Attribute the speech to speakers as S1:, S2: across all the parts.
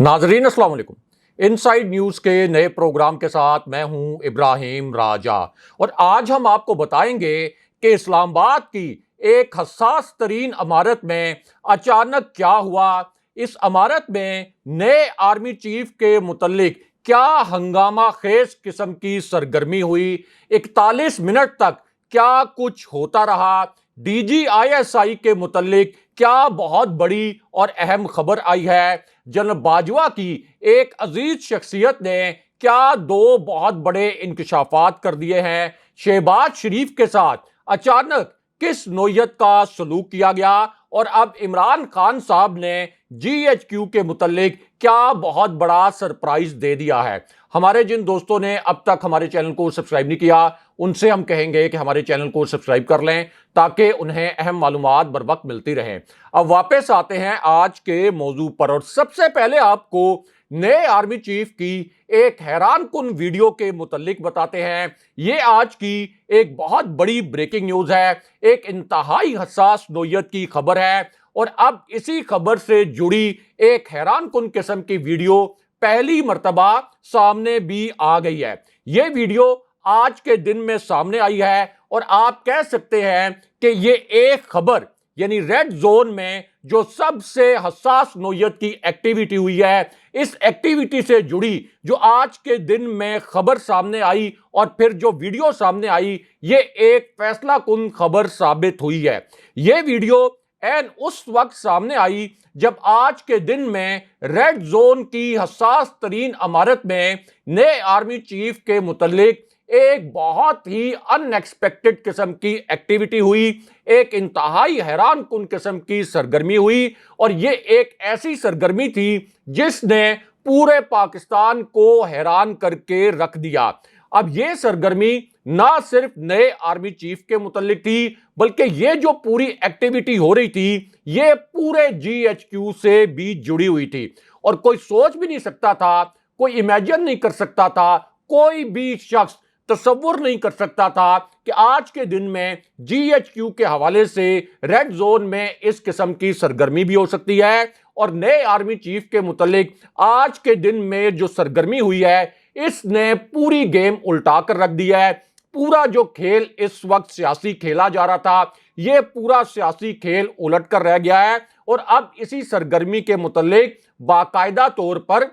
S1: नाजरीन अस्सलाम वालेकुम। इनसाइड न्यूज के नए प्रोग्राम के साथ मैं हूं इब्राहिम राजा और आज हम आपको बताएंगे कि इस्लामाबाद की एक हसास तरीन इमारत में अचानक क्या हुआ। इस इमारत में नए आर्मी चीफ के मुतल्लिक क्या हंगामा खेज किस्म की सरगर्मी हुई। 41 मिनट तक क्या कुछ होता रहा। DGISI के मुतल्लिक क्या बहुत बड़ी और अहम खबर आई है। जनरल बाजवा की एक अजीज शख्सियत ने क्या दो बहुत बड़े इंकशाफात कर दिए हैं। शहबाज शरीफ के साथ अचानक किस नोयत का सलूक किया गया और अब इमरान खान साहब ने GHQ के मुतल्लिक क्या बहुत बड़ा सरप्राइज दे दिया है। हमारे जिन दोस्तों ने अब तक हमारे चैनल को सब्सक्राइब नहीं किया उनसे हम कहेंगे कि हमारे चैनल को सब्सक्राइब कर लें ताकि उन्हें अहम मालूमात बर वक्त मिलती रहें। अब वापस आते हैं आज के मौजू पर और सबसे पहले आपको नए आर्मी चीफ की एक हैरान कुन वीडियो के मुतल्लिक बताते हैं। ये आज की एक बहुत बड़ी ब्रेकिंग न्यूज है, एक इंतहाई हसास नोयत की खबर है और अब इसी खबर से जुड़ी एक हैरान कुन किस्म की वीडियो पहली मर्तबा सामने भी आ गई है। ये वीडियो आज के दिन में सामने आई है और आप कह सकते हैं कि ये एक खबर यानी रेड जोन में जो सबसे हसास नोयत की एक्टिविटी हुई है, इस एक्टिविटी से जुड़ी जो आज के दिन में खबर सामने आई और फिर जो वीडियो सामने आई, ये एक फैसला कुन खबर साबित हुई है। ये वीडियो एन उस वक्त सामने आई जब आज के दिन में रेड जोन की हसास तरीन इमारत में नए आर्मी चीफ के मुतल्लिक एक बहुत ही अनएक्सपेक्टेड किस्म की एक्टिविटी हुई, एक इंतहाई हैरान कुन किस्म की सरगर्मी हुई और ये एक ऐसी सरगर्मी थी जिसने पूरे पाकिस्तान को हैरान करके रख दिया। अब ये सरगर्मी ना सिर्फ नए आर्मी चीफ के मुतल्लिक थी बल्कि ये जो पूरी एक्टिविटी हो रही थी ये पूरे GHQ से भी जुड़ी हुई थी और कोई सोच भी नहीं सकता था, कोई इमेजिन नहीं कर सकता था, कोई भी शख्स तसव्वुर नहीं कर सकता था कि आज के दिन में GHQ के हवाले से रेड जोन में इस किस्म की सरगर्मी भी हो सकती है। और नए आर्मी चीफ के मुतल्लिक आज के दिन में जो सरगर्मी हुई है इसने पूरी गेम उल्टा कर रख दिया है। पूरा जो खेल इस वक्त सियासी खेला जा रहा था ये पूरा सियासी खेल उलट कर रह गया है और अब इसी सरगर्मी के मुतल्लिक बाकायदा तौर पर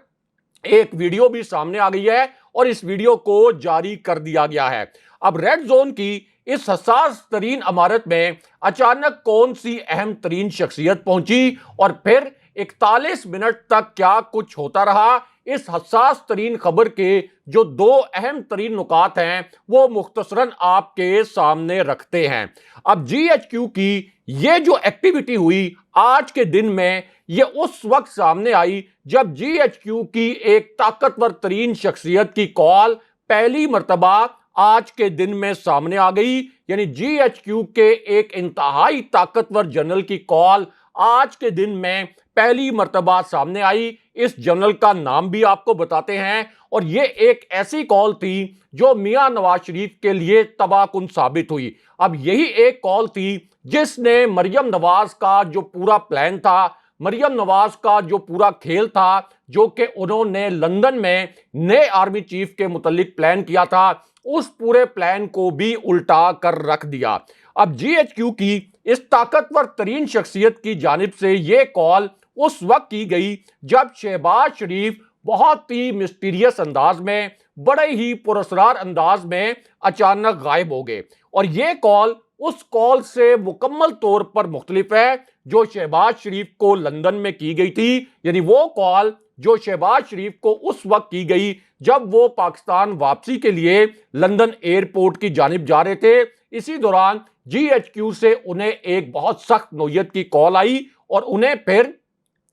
S1: एक वीडियो भी सामने आ गई है और इस वीडियो को जारी कर दिया गया है। अब रेड जोन की इस हसास तरीन इमारत में अचानक कौन सी अहम तरीन शख्सियत पहुंची और फिर 41 मिनट तक क्या कुछ होता रहा, इस हसास तरीन खबर के जो दो अहम तरीन नुकात हैं वो मुख्तसरन आपके सामने रखते हैं। अब GHQ की ये जो एक्टिविटी हुई आज के दिन में ये उस वक्त सामने आई जब GHQ की एक ताकतवर तरीन शख्सियत की कॉल पहली मर्तबा आज के दिन में सामने आ गई। यानी GHQ के एक इंतहाई ताकतवर जनरल की कॉल आज के दिन में पहली मर्तबा सामने आई। इस जनरल का नाम भी आपको बताते हैं और ये एक ऐसी कॉल थी जो मियां नवाज शरीफ के लिए तबाहकुन साबित हुई। अब यही एक कॉल थी जिसने मरियम नवाज का जो पूरा प्लान था, मरियम नवाज का जो पूरा खेल था जो कि उन्होंने लंदन में नए आर्मी चीफ के मुतल्लिक प्लान किया था, उस पूरे प्लान को भी उल्टा कर रख दिया। अब GHQ की इस ताकतवर तरीन शख्सियत की जानिब से यह कॉल उस वक्त की गई जब शहबाज शरीफ बहुत ही मिस्टीरियस अंदाज में, बड़े ही पुरस्कार अंदाज में अचानक गायब हो गए और यह कॉल उस कॉल से मुकम्मल तौर पर मुख्तलिफ है जो शहबाज शरीफ को लंदन में की गई थी। यानी वो कॉल जो शहबाज शरीफ को उस वक्त की गई जब वो पाकिस्तान वापसी के लिए लंदन एयरपोर्ट की जानिब जा रहे थे। इसी दौरान GHQ से उन्हें एक बहुत सख्त नोयत की कॉल आई और उन्हें फिर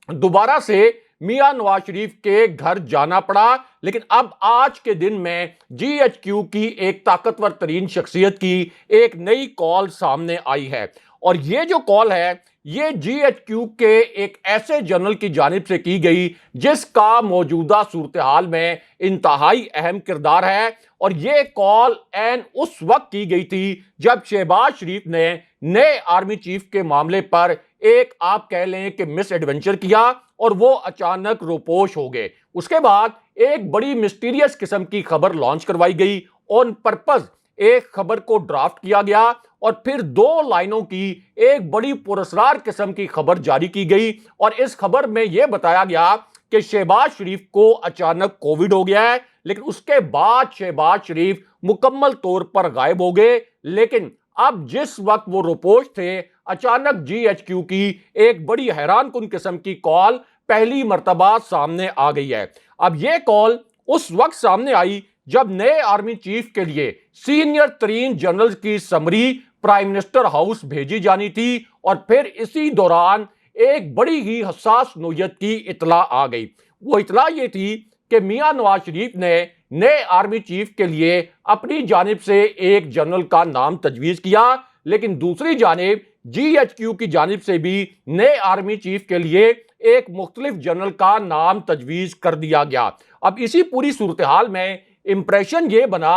S1: दोबारा से मियां नवाज शरीफ के घर जाना पड़ा। लेकिन अब आज के दिन में GHQ की एक ताकतवर तरीन शख्सियत की एक नई कॉल सामने आई है और ये जो कॉल है ये GHQ के एक ऐसे जनरल की जानिब से की गई जिसका मौजूदा सूरत हाल में इंतहाई अहम किरदार है और ये कॉल एन उस वक्त की गई थी जब शहबाज शरीफ ने नए आर्मी चीफ के मामले पर एक आप कह लें कि मिस एडवेंचर किया और वो अचानक रोपोश हो गए। उसके बाद एक बड़ी मिस्टीरियस किस्म की खबर लॉन्च करवाई गई, ऑन पर्पस एक खबर को ड्राफ्ट किया गया और फिर 2 लाइनों की एक बड़ी पुरस्कार किस्म की खबर जारी की गई और इस खबर में यह बताया गया कि शहबाज शरीफ को अचानक कोविड हो गया है, लेकिन उसके बाद शहबाज शरीफ मुकम्मल तौर पर गायब हो गए। लेकिन अब जिस वक्त वो रोपोश थे, अचानक जीएचक्यू की एक बड़ी हैरानकुन किस्म की कॉल पहली मर्तबा सामने आ गई है। अब यह कॉल उस वक्त सामने आई जब नए आर्मी चीफ के लिए सीनियर तरीन जनरल्स की समरी प्राइम मिनिस्टर हाउस भेजी जानी थी और फिर इसी दौरान एक बड़ी ही हसास नोयत की इतला आ गई। वो इतला ये थी कि मियां नवाज शरीफ ने नए आर्मी चीफ के लिए अपनी जानिब से एक जनरल का नाम तजवीज किया, लेकिन दूसरी जानिब जीएचक्यू की जानिब से भी नए आर्मी चीफ के लिए एक मुख्तलिफ जनरल का नाम तजवीज कर दिया गया। अब इसी पूरी सूरत हाल में इंप्रेशन ये बना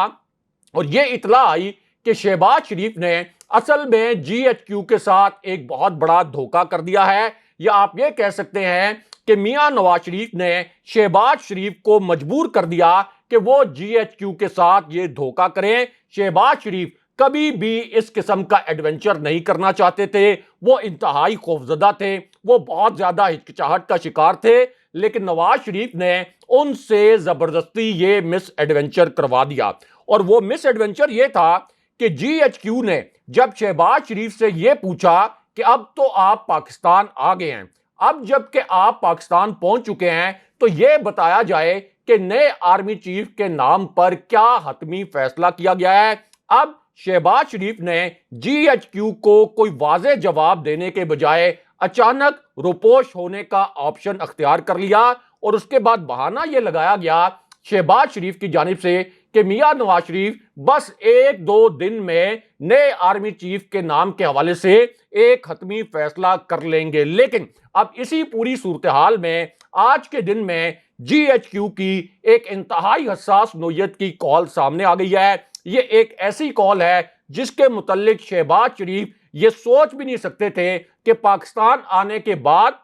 S1: और ये इतला आई कि शहबाज शरीफ ने असल में जीएचक्यू के साथ एक बहुत बड़ा धोखा कर दिया है, या आप ये कह सकते हैं कि मियां नवाज शरीफ ने शहबाज शरीफ को मजबूर कर दिया कि वो जीएचक्यू के साथ ये धोखा करें। शहबाज शरीफ कभी भी इस किस्म का एडवेंचर नहीं करना चाहते थे, वो इंतहाई खौफजदा थे, वो बहुत ज्यादा हिचकिचाहट का शिकार थे, लेकिन नवाज शरीफ ने उनसे जबरदस्ती ये मिस एडवेंचर करवा दिया। और वो मिस एडवेंचर ये था कि जीएचक्यू ने जब शहबाज शरीफ से ये पूछा कि अब तो आप पाकिस्तान आ गए हैं, अब जबकि आप पाकिस्तान पहुंच चुके हैं, तो यह बताया जाए कि नए आर्मी चीफ के नाम पर क्या हतमी फैसला किया गया है। अब शहबाज शरीफ ने जीएचक्यू को कोई वाज़ेह जवाब देने के बजाय अचानक रोपोश होने का ऑप्शन अख्तियार कर लिया और उसके बाद बहाना यह लगाया गया शहबाज शरीफ की जानिब से कि मियां नवाज शरीफ बस 1-2 दिन में नए आर्मी चीफ के नाम के हवाले से एक हतमी फैसला कर लेंगे। लेकिन अब इसी पूरी सूरत हाल में आज के दिन में जीएचक्यू की एक इंतहाई हसास नोयत की कॉल सामने आ गई है। ये एक ऐसी कॉल है जिसके मुतल्लिक शहबाज शरीफ ये सोच भी नहीं सकते थे कि पाकिस्तान आने के बाद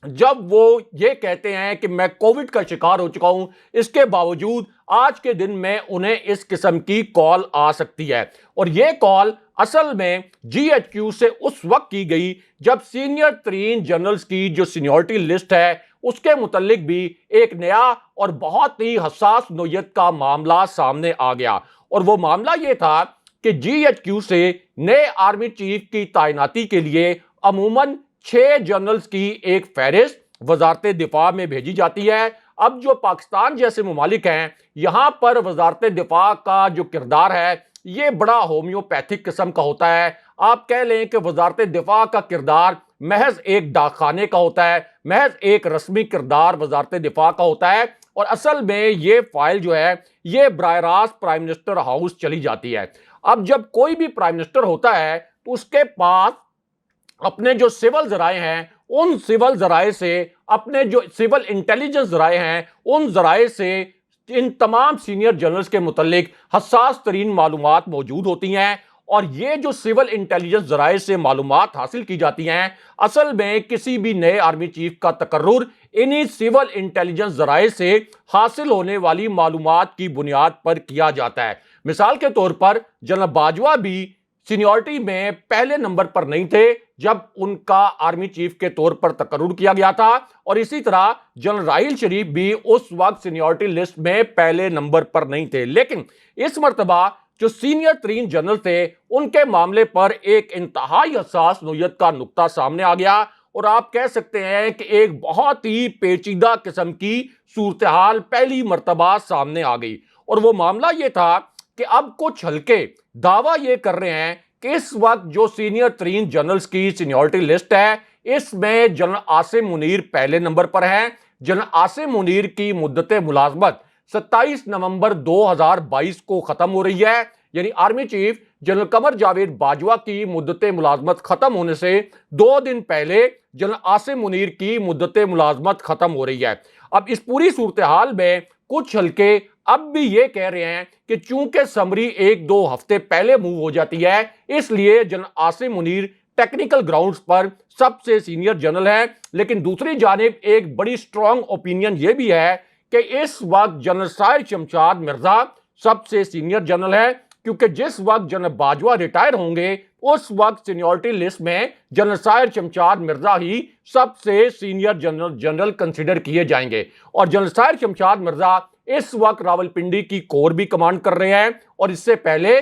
S1: जब वो ये कहते हैं कि मैं कोविड का शिकार हो चुका हूं, इसके बावजूद आज के दिन में उन्हें इस किस्म की कॉल आ सकती है। और ये कॉल असल में जीएचक्यू से उस वक्त की गई जब सीनियर तरीन जनरल्स की जो सीनियरिटी लिस्ट है उसके मुतल्लिक भी एक नया और बहुत ही हसास नोयत का मामला सामने आ गया। और वो मामला ये था कि जीएचक्यू से नए आर्मी चीफ की तैनाती के लिए अमूमन 6 जनरल्स की एक फहरिस्त वजारत दिफा में भेजी जाती है। अब जो पाकिस्तान जैसे मुमालिक हैं, यहां पर वजारत दिफा का जो किरदार है ये बड़ा होम्योपैथिक किस्म का होता है। आप कह लें कि वजारत दिफा का किरदार महज एक डाकखाने का होता है, महज एक रस्मी किरदार वजारत दिफा का होता है और असल में ये फाइल जो है ये बराह रास्त प्राइम मिनिस्टर हाउस चली जाती है। अब जब कोई भी प्राइम मिनिस्टर होता है तो उसके पास अपने जो सिविल जराए हैं, उन सिविल जराए से, अपने जो सिविल इंटेलिजेंस जराए हैं, उन जराए से इन तमाम सीनियर जनरल्स के मुतल्लिक हसास तरीन मालूमात मौजूद होती हैं। और ये जो सिविल इंटेलिजेंस जराए से मालूमात हासिल की जाती हैं, असल में किसी भी नए आर्मी चीफ का तकर्रुर इन्हीं सिविल इंटेलिजेंस जराए से हासिल होने वाली मालूमात की बुनियाद पर किया जाता है। मिसाल के तौर पर जनरल बाजवा भी सीनियरिटी में पहले नंबर पर नहीं थे जब उनका आर्मी चीफ के तौर पर तकर्रुर किया गया था, और इसी तरह जनरल राहील शरीफ भी उस वक्त सीनियरिटी लिस्ट में पहले नंबर पर नहीं थे। लेकिन इस मर्तबा जो सीनियर तरीन जनरल थे उनके मामले पर एक इंतहाई हसास नोयत का नुक्ता सामने आ गया और आप कह सकते हैं कि एक बहुत ही पेचीदा किस्म की सूरत हाल पहली मर्तबा सामने आ गई। और वो मामला ये था कि अब कुछ हल्के दावा ये कर रहे हैं कि इस वक्त जो सीनियर तरीन जनरल्स की सीनियरिटी लिस्ट है इसमें जनरल आसिम मुनीर पहले नंबर पर हैं। जनरल आसिम मुनीर की मुद्दत मुलाजमत 27 नवंबर 2022 को खत्म हो रही है, यानी army chief general Qamar Javed Bajwa की मुद्दत मुलाजमत खत्म होने से 2 दिन पहले जनरल आसिम मुनीर की मुद्दत मुलाजमत खत्म हो रही है। अब इस पूरी सूरत हाल में कुछ हल्के अब भी ये कह रहे हैं कि चूंकि समरी 1-2 हफ्ते पहले मूव हो जाती है, इसलिए general Asim Munir technical grounds पर सबसे सीनियर जनरल है, लेकिन दूसरी जानिब एक बड़ी स्ट्रांग ओपिनियन यह भी है कि इस वक्त जनरल साहिर शमशाद मिर्जा सबसे सीनियर जनरल है, क्योंकि जिस वक्त जनरल बाजवा रिटायर होंगे उस वक्त सीनियरिटी लिस्ट में जनरल साहिर शमशाद मिर्जा ही सबसे सीनियर जनरल कंसीडर किए जाएंगे। और जनरल साहिर शमशाद मिर्जा इस वक्त रावलपिंडी की कोर भी कमांड कर रहे हैं और इससे पहले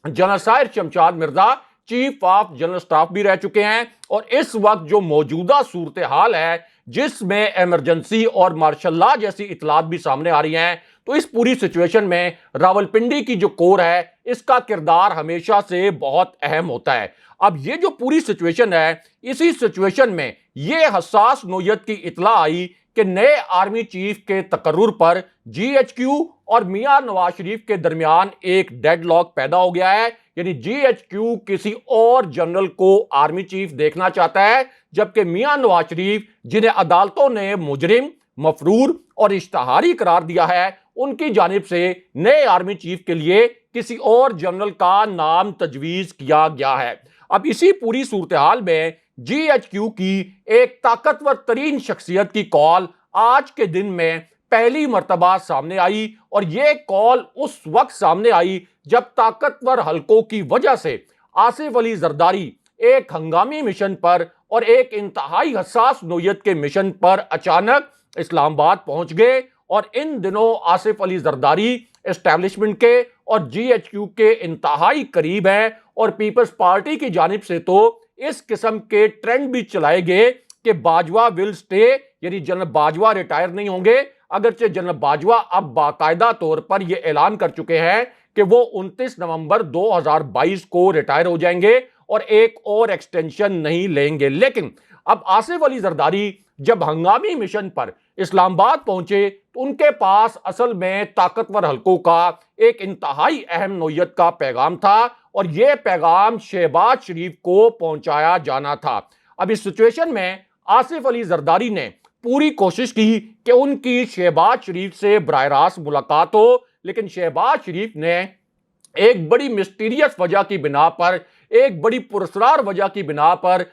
S1: general Sahir Shamshad Mirza chief of general staff भी रह चुके हैं। और इस वक्त जो मौजूदा सूरत हाल है जिसमें इमरजेंसी और मार्शल लॉ जैसी इतलात भी सामने आ रही हैं, तो इस पूरी सिचुएशन में रावलपिंडी की जो कोर है इसका किरदार हमेशा से बहुत अहम होता है। अब ये जो पूरी सिचुएशन है, इसी सिचुएशन में ये हसास नोयत की इतला आई कि नए आर्मी चीफ के तकर्रुर पर जीएचक्यू और मियां नवाज शरीफ के दरमियान एक डेडलॉक पैदा हो गया है। यानी जीएचक्यू किसी और जनरल को आर्मी चीफ देखना चाहता है, जबकि मियां नवाज शरीफ जिन्हें अदालतों ने मुजरिम, मफरूर और इश्तहारी करार दिया है, उनकी जानिब से नए आर्मी चीफ के लिए किसी और जनरल का नाम तजवीज किया गया है। अब इसी पूरी सूरत हाल में जीएचक्यू की एक ताकतवर तरीन शख्सियत की कॉल आज के दिन में पहली मर्तबा सामने आई, और यह कॉल उस वक्त सामने आई जब ताकतवर हलकों की वजह से आसिफ अली जरदारी एक हंगामी मिशन पर और एक इंतहाई हसास नोयत के मिशन पर अचानक इस्लामाबाद पहुंच गए। और इन दिनों आसिफ अली जरदारी एस्टैब्लिशमेंट के और जीएचक्यू के इंतहाई करीब है, और पीपल्स पार्टी की जानिब से तो इस किस्म के ट्रेंड भी चलाए गए कि बाजवा विल स्टे, यानी जनरल बाजवा रिटायर नहीं होंगे। अगरचे जनरल बाजवा अब बाकायदा तौर पर यह ऐलान कर चुके हैं कि वो 29 नवंबर 2022 को रिटायर हो जाएंगे और एक और एक्सटेंशन नहीं लेंगे। लेकिन अब आसिफ अली जरदारी जब हंगामी मिशन पर इस्लामाबाद पहुंचे तो उनके पास असल में ताकतवर हलकों का एक इंतहाई अहम नोयत का पैगाम था, और यह पैगाम शहबाज शरीफ को पहुंचाया जाना था। अब इस सिचुएशन में आसिफ अली जरदारी ने पूरी कोशिश की कि उनकी शहबाज शरीफ से बराह रास्त मुलाकात हो, लेकिन शहबाज शरीफ ने एक बड़ी मिस्टीरियस वजह की बिना पर, एक बड़ी पुरस्कार वजह की बिना पर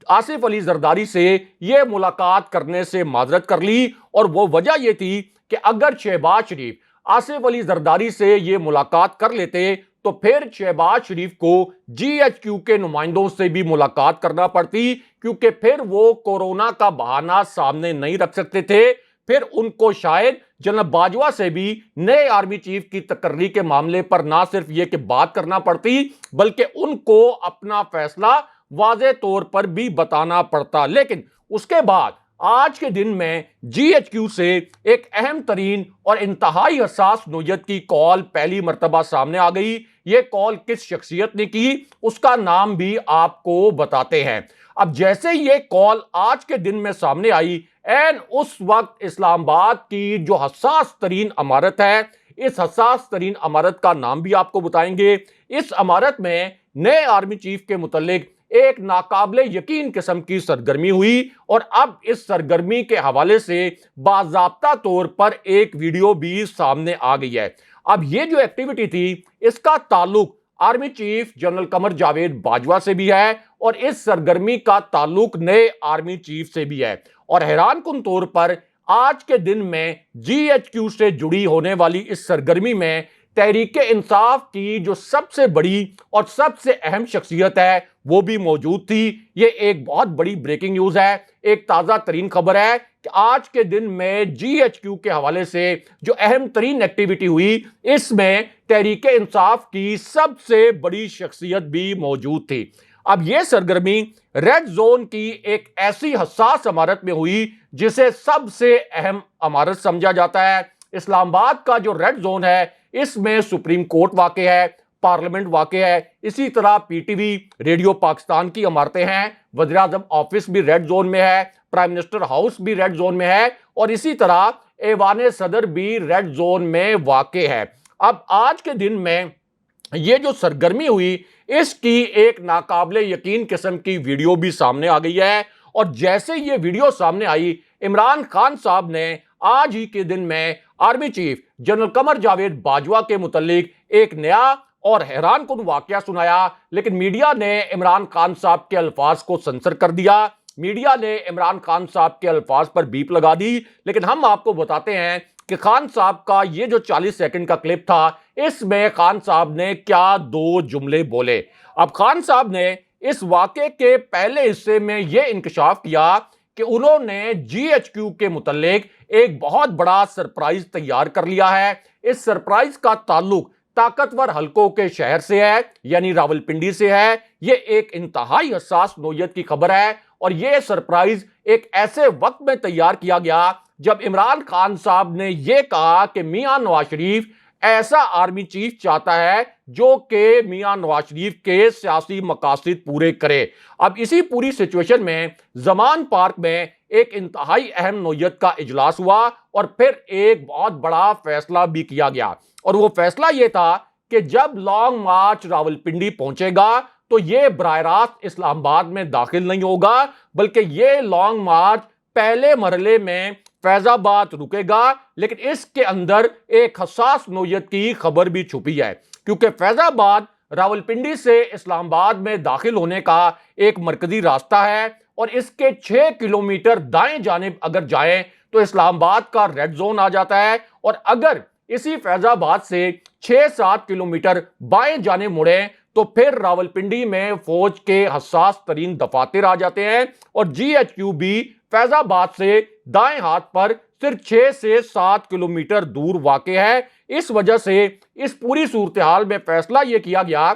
S1: आसिफ अली जरदारी से यह मुलाकात करने से माजरत कर ली। और वो वजह यह थी कि अगर शहबाज शरीफ आसिफ अली जरदारी से यह मुलाकात कर लेते तो फिर शहबाज शरीफ को जीएचक्यू के नुमाइंदों से भी मुलाकात करना पड़ती, क्योंकि फिर वो कोरोना का बहाना सामने नहीं रख सकते थे। फिर उनको शायद जनरल बाजवा से भी नए आर्मी चीफ की तकर्री के मामले पर ना सिर्फ यह कि बात करना पड़ती, बल्कि उनको अपना फैसला वाज़े तौर पर भी बताना पड़ता। लेकिन उसके बाद आज के दिन में जीएचक्यू से एक अहम तरीन और इंतहाई हसास नोयत की कॉल पहली मर्तबा सामने आ गई। यह कॉल किस शख्सियत ने की, उसका नाम भी आपको बताते हैं। अब जैसे ये कॉल आज के दिन में सामने आई, एन उस वक्त इस्लामाबाद की जो हसास तरीन इमारत है, इस हसास तरीन इमारत का नाम भी आपको बताएंगे। इस इमारत में नए आर्मी चीफ के मुतल्लिक एक नाकाबिले यकीन किस्म की सरगर्मी हुई, और अब इस सरगर्मी के हवाले से बाज़ाब्ता तौर पर एक वीडियो भी सामने आ गई है। अब ये जो एक्टिविटी थी इसका ताल्लुक army chief general Qamar Javed Bajwa से भी है, और इस सरगर्मी का ताल्लुक नए आर्मी चीफ से भी है। और हैरानकुन तौर पर आज के दिन में जीएचक्यू से जुड़ी होने वाली इस सरगर्मी में तहरीके इंसाफ की जो सबसे बड़ी और सबसे अहम शख्सियत है वो भी मौजूद थी। ये एक बहुत बड़ी ब्रेकिंग न्यूज है, एक ताज़ा तरीन खबर है कि आज के दिन में जीएचक्यू के हवाले से जो अहम तरीन एक्टिविटी हुई, इसमें तहरीके इंसाफ की सबसे बड़ी शख्सियत भी मौजूद थी। अब यह सरगर्मी रेड जोन की एक ऐसी हसास इमारत में हुई जिसे सबसे अहम इमारत समझा जाता है। इस्लामाबाद का जो रेड जोन है इसमें सुप्रीम कोर्ट वाक़ है, पार्लियामेंट वाक़ है, इसी तरह पीटीवी, रेडियो पाकिस्तान की इमारतें हैं, वज़ीर-ए-आज़म ऑफिस भी रेड जोन में है, प्राइम मिनिस्टर हाउस भी रेड जोन में है, और इसी तरह ऐवान सदर भी रेड जोन में वाक़ है। अब आज के दिन में ये जो सरगर्मी हुई इसकी एक नाकाबिले यकीन किस्म की वीडियो भी सामने आ गई है। और जैसे ये वीडियो सामने आई, इमरान खान साहब ने आज ही के दिन में army chief general Qamar Javed Bajwa के मुतल्लिक एक नया और हैरानकुन वाकया सुनाया, लेकिन मीडिया ने इमरान खान साहब के अल्फाज को सेंसर कर दिया। मीडिया ने इमरान खान साहब के अल्फाज पर बीप लगा दी। लेकिन हम आपको बताते हैं कि खान साहब का ये जो 40 सेकंड का क्लिप था, इसमें खान साहब ने क्या दो जुमले बोले। अब खान साहब ने इस वाकये के पहले हिस्से में यह इंकशाफ किया कि उन्होंने जीएचक्यू के मुतल्लिक एक बहुत बड़ा सरप्राइज तैयार कर लिया है। इस सरप्राइज का ताल्लुक ताकतवर हलकों के शहर से है, यानी रावलपिंडी से है। यह एक इंतहाई हसास नौयत की खबर है और यह सरप्राइज एक ऐसे वक्त में तैयार किया गया जब इमरान खान साहब ने यह कहा कि मियां नवाज शरीफ ऐसा आर्मी चीफ चाहता है जो कि मियां नवाज शरीफ के सियासी मकासद पूरे करे। अब इसी पूरी सिचुएशन में जमान पार्क में एक इंतहाई अहम नौयत का इजलास हुआ और फिर एक बहुत बड़ा फैसला भी किया गया। और वो फैसला यह था कि जब लॉन्ग मार्च रावलपिंडी पहुंचेगा तो यह बराह रास्त इस्लामाबाद में दाखिल नहीं होगा, बल्कि यह लॉन्ग मार्च पहले मरहले में फैजाबाद रुकेगा। लेकिन इसके अंदर एक हसास नौयत की खबर भी छुपी है, क्योंकि फैजाबाद रावलपिंडी से इस्लामाबाद में दाखिल होने का एक मरकजी रास्ता है और इसके 6 किलोमीटर दाएं जानिब अगर जाएं तो इस्लामाबाद का रेड जोन आ जाता है, और अगर इसी फैजाबाद से 6-7 किलोमीटर बाएं जाने मुड़े तो फिर रावलपिंडी में फौज के हसास तरीन दफातर आ जाते हैं और जीएचक्यू भी फैजाबाद से दाएं हाथ पर सिर्फ 6 से 7 किलोमीटर दूर वाक़ है। इस वजह से इस पूरी सूरत हाल में फैसला यह किया गया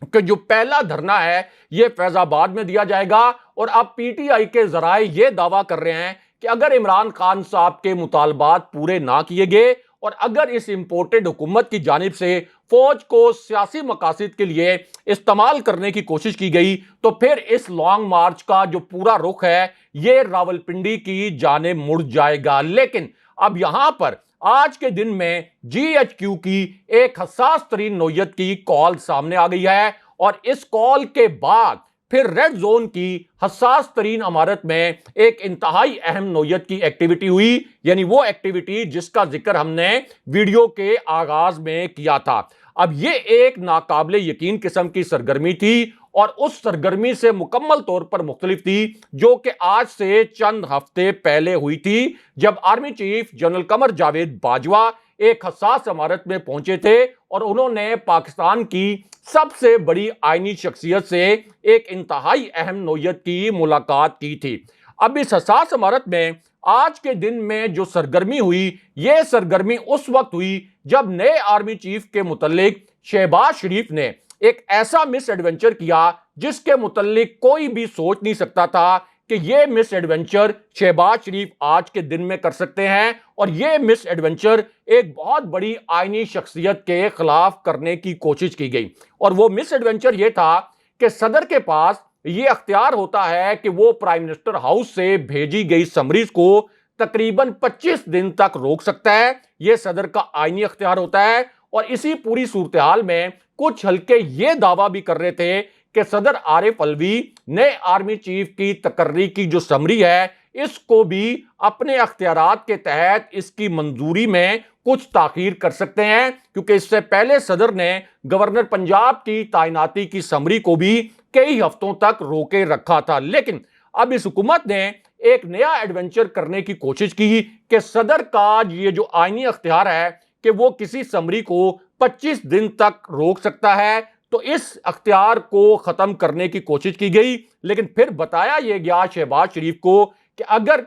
S1: कि जो पहला धरना है यह फैजाबाद में दिया जाएगा। और अब पीटीआई के जराए यह दावा कर रहे हैं कि अगर इमरान खान साहब के मुतालबात पूरे ना किए गए और अगर इस इंपोर्टेड हुकूमत की जानिब से फौज को सियासी मकासद के लिए इस्तेमाल करने की कोशिश की गई तो फिर इस लॉन्ग मार्च का जो पूरा रुख है यह रावलपिंडी की जानिब मुड़ जाएगा। लेकिन अब यहां पर आज के दिन में जीएचक्यू की एक हसास तरीन नौयत की कॉल सामने आ गई है और इस कॉल के बाद फिर रेड जोन की हसास तरीन इमारत में एक इंतहाई अहम नौयत की एक्टिविटी हुई, यानी वो एक्टिविटी जिसका जिक्र हमने वीडियो के आगाज में किया था। अब ये एक नाकाबिले यकीन किस्म की सरगर्मी थी और उस सरगर्मी से मुकम्मल तौर पर मुख्तलिफ थी, जो कि आज से चंद हफ्ते पहले हुई थी जब army chief general Qamar Javed Bajwa एक हसास इमारत में पहुंचे थे और उन्होंने पाकिस्तान की सबसे बड़ी आईनी शख्सियत से एक इंतहाई अहम नौयत की मुलाकात की थी। अब इस हसास इमारत में आज के दिन में जो सरगर्मी हुई, यह सरगर्मी उस वक्त हुई जब नए आर्मी चीफ के मुतल्लिक शहबाज शरीफ ने एक ऐसा मिस एडवेंचर किया जिसके मुतल्लिक कोई भी सोच नहीं सकता था कि यह मिस एडवेंचर शहबाज शरीफ आज के दिन में कर सकते हैं। और यह मिस एडवेंचर एक बहुत बड़ी आईनी शख्सियत के खिलाफ करने की कोशिश की गई। और वो मिस एडवेंचर यह था कि सदर के पास यह अख्तियार होता है कि वो प्राइम मिनिस्टर हाउस से भेजी गई समरीज को तकरीबन 25 दिन तक रोक सकता है। यह सदर का आईनी अख्तियार होता है। और इसी पूरी सूरत हाल में कुछ हल्के यह दावा भी कर रहे थे कि सदर आरिफ अलवी नए आर्मी चीफ की तकर्री की जो समरी है इसको भी अपने अख्तियारात के तहत इसकी मंजूरी में कुछ ताखीर कर सकते हैं, क्योंकि इससे पहले सदर ने गवर्नर पंजाब की तैनाती की समरी को भी कई हफ्तों तक रोके रखा था। लेकिन अब इस हुकूमत ने एक नया एडवेंचर करने की कोशिश की कि सदर का ये जो आईनी अख्तियार है कि वो किसी समरी को 25 दिन तक रोक सकता है, तो इस अख्तियार को खत्म करने की कोशिश की गई। लेकिन फिर बताया यह गया शहबाज शरीफ को कि अगर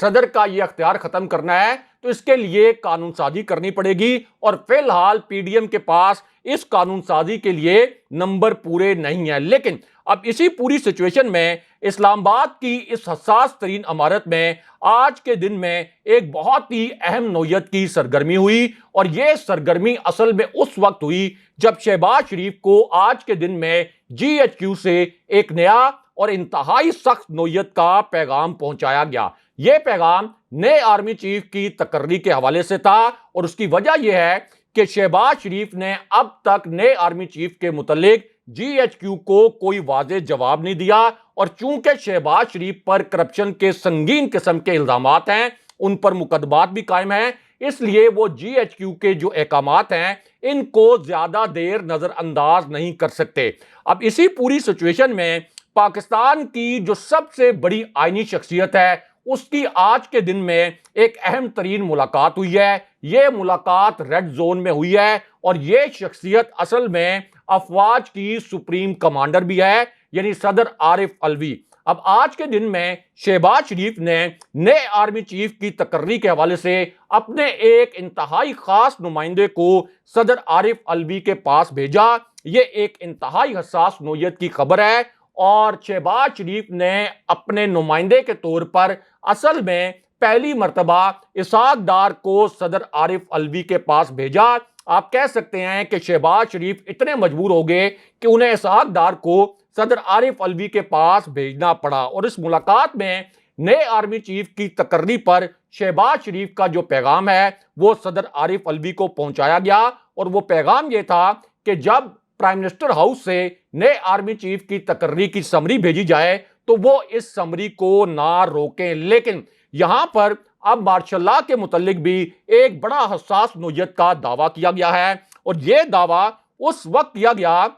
S1: सदर का यह अख्तियार खत्म करना है तो इसके लिए कानून साजी करनी पड़ेगी और फिलहाल पीडीएम के पास इस कानून साजी के लिए नंबर पूरे नहीं है। लेकिन अब इसी पूरी सिचुएशन में इस्लामाबाद की इस हसास तरीन इमारत में आज के दिन में एक बहुत ही अहम नौयत की सरगर्मी हुई और यह सरगर्मी असल में उस वक्त हुई जब शहबाज शरीफ को आज के दिन में जीएचक्यू से एक नया और इंतहाई सख्त नौयत का पैगाम पहुंचाया गया। यह पैगाम नए आर्मी चीफ की तकर्री के हवाले से था और उसकी वजह यह है कि शहबाज शरीफ ने अब तक नए आर्मी चीफ के मुतल्लिक जीएचक्यू को कोई वाज़ेह जवाब नहीं दिया। और चूंकि शहबाज शरीफ पर करप्शन के संगीन किस्म के इल्जामात हैं, उन पर मुकदमात भी कायम हैं, इसलिए वो GHQ के जो अहकामात हैं इनको ज्यादा देर नजरअंदाज नहीं कर सकते। अब इसी पूरी सिचुएशन में पाकिस्तान की जो सबसे बड़ी आईनी शख्सियत है उसकी आज के दिन में एक अहम तरीन मुलाकात हुई है। यह मुलाकात रेड जोन में हुई है और यह शख्सियत असल में अफवाज की सुप्रीम कमांडर भी है, यानी सदर आरिफ अलवी। अब आज के दिन में शहबाज शरीफ ने नए आर्मी चीफ की तकर्री के हवाले से अपने एक इंतहाई खास नुमाइंदे को सदर आरिफ अलवी के पास भेजा। यह एक इंतहाई हसास नोयत की खबर है और शहबाज शरीफ ने अपने नुमाइंदे के तौर पर असल में पहली मर्तबा इसहाक डार को सदर आरिफ अलवी के पास भेजा। आप कह सकते हैं कि शहबाज शरीफ इतने मजबूर हो गए कि उन्हें इसहाक डार को सदर आरिफ अलवी के पास भेजना पड़ा और इस मुलाकात में नए आर्मी चीफ की तकर्री पर शहबाज शरीफ का जो पैगाम है वो सदर आरिफ अलवी को पहुंचाया गया और वो पैगाम ये था कि जब प्राइम मिनिस्टर हाउस से नए आर्मी चीफ की तकर्री की समरी भेजी जाए तो वो इस समरी को ना रोकें। लेकिन यहां पर अब मार्शल लॉ के मुतालिक भी एक बड़ा हसास नोयत का दावा किया गया है और यह दावा उस वक्त किया गया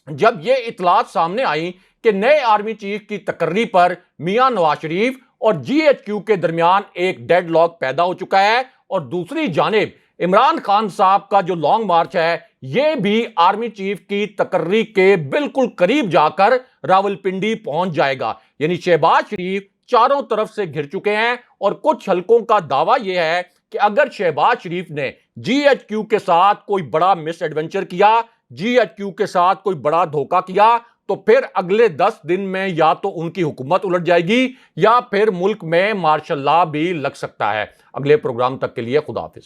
S1: जब यह इतलात सामने आई कि नए आर्मी चीफ की तकर्री पर मियां नवाज शरीफ और GHQ के दरमियान एक डेडलॉक पैदा हो चुका है और दूसरी जानिब इमरान खान साहब का जो लॉन्ग मार्च है यह भी आर्मी चीफ की तकर्री के बिल्कुल करीब जाकर रावलपिंडी पहुंच जाएगा। यानी शहबाज शरीफ चारों तरफ से घिर चुके हैं और कुछ हलकों का दावा यह है कि अगर शहबाज शरीफ ने GHQ के साथ कोई बड़ा मिस एडवेंचर किया, GHQ के साथ कोई बड़ा धोखा किया तो फिर अगले 10 दिन में या तो उनकी हुकूमत उलट जाएगी या फिर मुल्क में मार्शल लॉ भी लग सकता है। अगले प्रोग्राम तक के लिए खुदा हाफिज।